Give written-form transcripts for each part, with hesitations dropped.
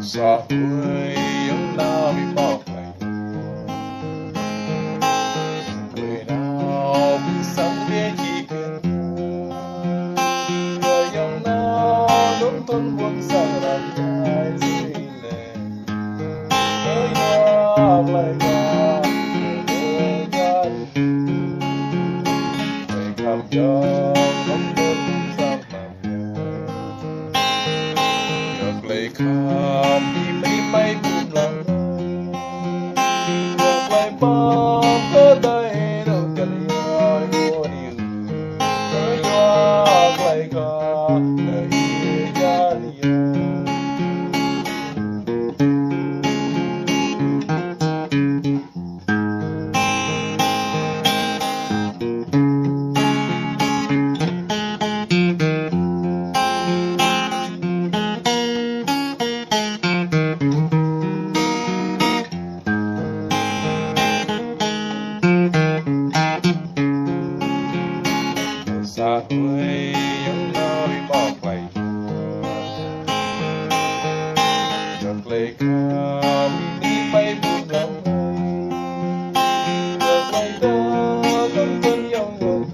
xã hội ông nào bị bỏ phải người nào bị sống biết chỉ cần người ông nào đúng tuân buông sang làm trái gì lệ người nào lại có người gian người cầm cho không tuân sang làm được lấy khám đi mấy bay buông lòng được lại bao có đây đâu cần nói mua điều tới đó lại có đời gia đình xã hội ông nào bị bỏ phải được lấy khám đi bay buông lòng được lấy đó không tuân dòng người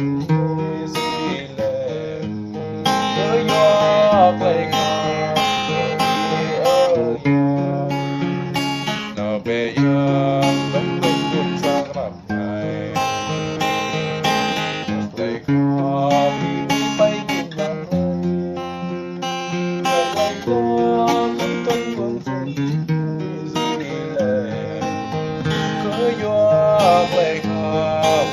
gì lệ với gió lấy khám ở nhà nào về yên lắm không buông sang làm ngày được lấy khám đi bay buông lòng được lấy đó không tuân buông sang gì lệ với gió lấy khám